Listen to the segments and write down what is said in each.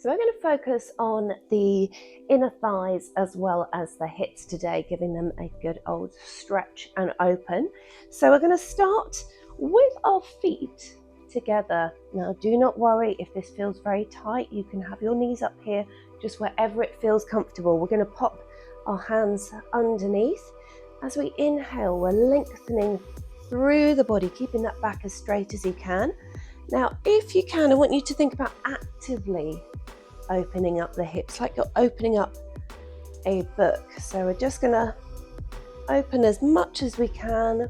So we're going to focus on the inner thighs as well as the hips today, giving them a good old stretch and open. So we're going to start with our feet together. Now, do not worry if this feels very tight. You can have your knees up here, just wherever it feels comfortable. We're going to pop our hands underneath. As we inhale, we're lengthening through the body, keeping that back as straight as you can. Now, if you can, I want you to think about actively opening up the hips, like you're opening up a book. So we're just going to open as much as we can,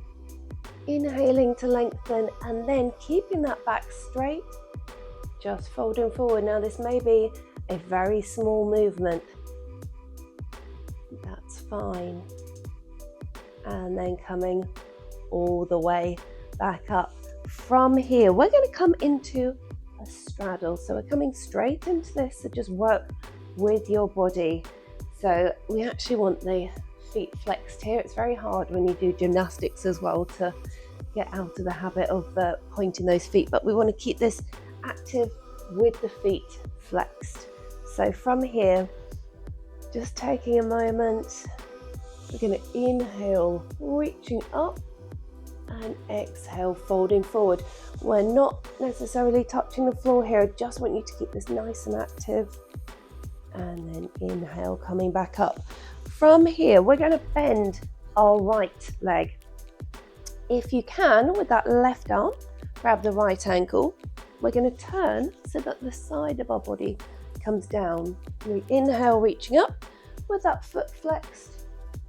inhaling to lengthen, and then keeping that back straight, just folding forward. Now, this may be a very small movement. That's fine. And then coming all the way back up. From here, we're going to come into a straddle. So we're coming straight into this, so just work with your body. So we actually want the feet flexed here. It's very hard when you do gymnastics as well to get out of the habit of pointing those feet, but we want to keep this active with the feet flexed. So from here, just taking a moment, we're going to inhale, reaching up, and exhale, folding forward. We're not necessarily touching the floor here. I just want you to keep this nice and active. And then inhale, coming back up. From here, we're going to bend our right leg. If you can, with that left arm, grab the right ankle. We're going to turn so that the side of our body comes down. We inhale, reaching up with that foot flexed,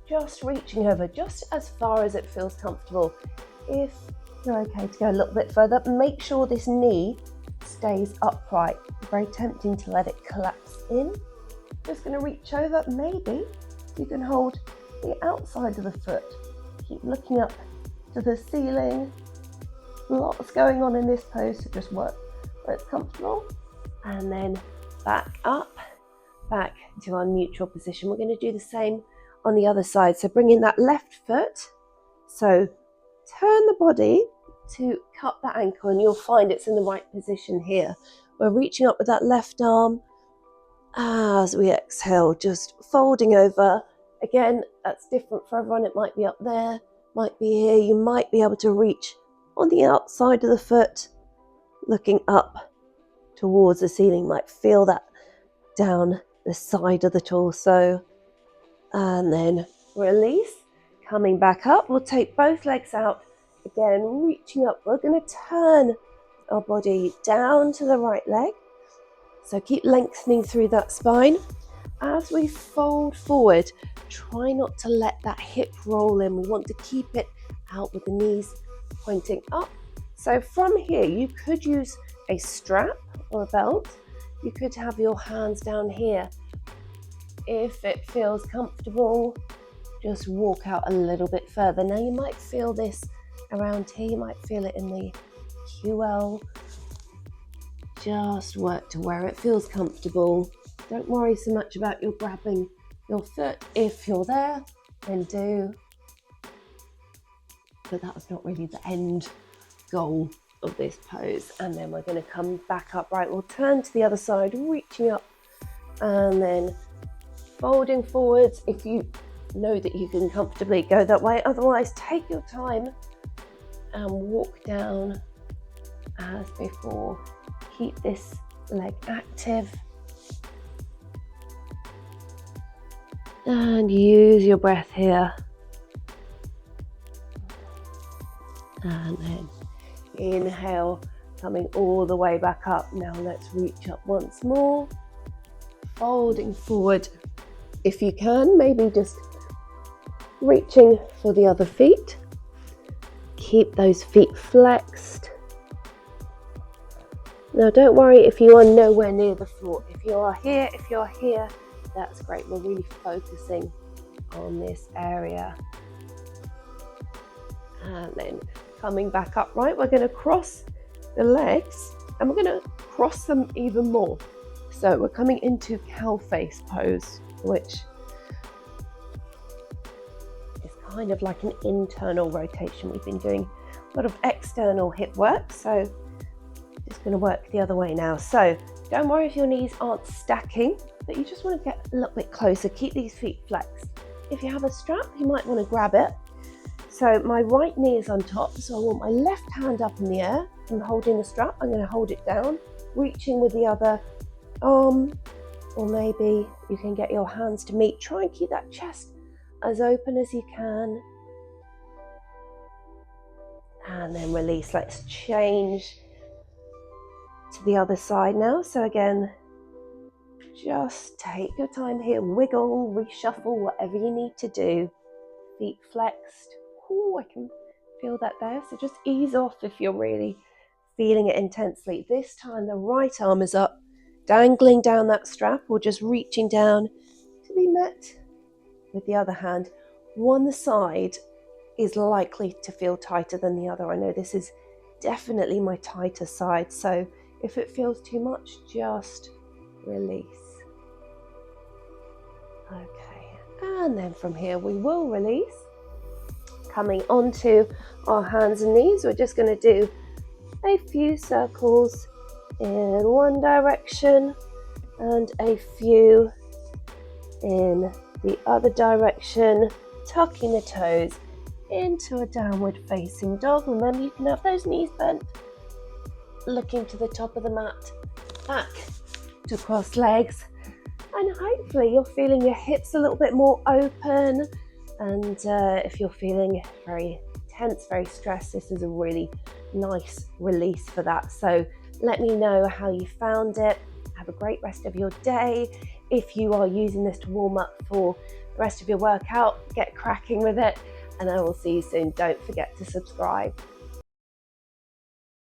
just reaching over just as far as it feels comfortable. If you're okay to go a little bit further, make sure this knee stays upright. Very tempting to let it collapse in. Just going to reach over. Maybe you can hold the outside of the foot. Keep looking up to the ceiling. Lots going on in this pose, so just work where it's comfortable. And then back up, back to our neutral position. We're going to do the same on the other side. So bring in that left foot. So turn the body to cup that ankle, and you'll find it's in the right position here. We're reaching up with that left arm. As we exhale, just folding over. Again, that's different for everyone. It might be up there, might be here. You might be able to reach on the outside of the foot, looking up towards the ceiling. Might feel that down the side of the torso. And then release. Coming back up, we'll take both legs out. Again, reaching up. We're going to turn our body down to the right leg. So keep lengthening through that spine. As we fold forward, try not to let that hip roll in. We want to keep it out with the knees pointing up. So from here, you could use a strap or a belt. You could have your hands down here. If it feels comfortable, just walk out a little bit further. Now you might feel this around here, you might feel it in the QL. Just work to where it feels comfortable. Don't worry so much about your grabbing your foot. If you're there, then do. But that's not really the end goal of this pose. And then we're going to come back up. Right, we'll turn to the other side, reaching up and then folding forwards. If you know that you can comfortably go that way, otherwise take your time and walk down as before. Keep this leg active and use your breath here. And then inhale, coming all the way back up. Now let's reach up once more, folding forward. If you can, maybe just reaching for the other feet. Keep those feet flexed. Now don't worry if you are nowhere near the floor. If you are here, that's great. We're really focusing on this area. And then coming back upright, we're going to cross the legs and we're going to cross them even more. So we're coming into cow face pose, which is kind of like an internal rotation. We've been doing a lot of external hip work, so just going to work the other way now. So Don't worry if your knees aren't stacking, but you just want to get a little bit closer. Keep these feet flexed. If you have a strap, you might want to grab it. So my right knee is on top, so I want my left hand up in the air. I'm holding the strap. I'm going to hold it down, reaching with the other arm, or maybe you can get your hands to meet. Try and keep that chest as open as you can. And then release. Let's change to the other side now. So again, just take your time here. Wiggle, reshuffle, whatever you need to do. Feet flexed. Oh, I can feel that there. So just ease off if you're really feeling it intensely. This time the right arm is up, dangling down that strap, or just reaching down to be met with the other hand. One side is likely to feel tighter than the other. I know this is definitely my tighter side, so if it feels too much, just release. Okay, and then from here we will release. Coming onto our hands and knees, we're just going to do a few circles in one direction and a few in the other direction, tucking the toes into a downward facing dog. Remember, you can have those knees bent, looking to the top of the mat, back to cross legs, and hopefully you're feeling your hips a little bit more open. And if you're feeling very tense, very stressed, this is a really nice release for that. So let me know how you found it. Have a great rest of your day. If you are using this to warm up for the rest of your workout, get cracking with it, and I will see you soon. Don't forget to subscribe.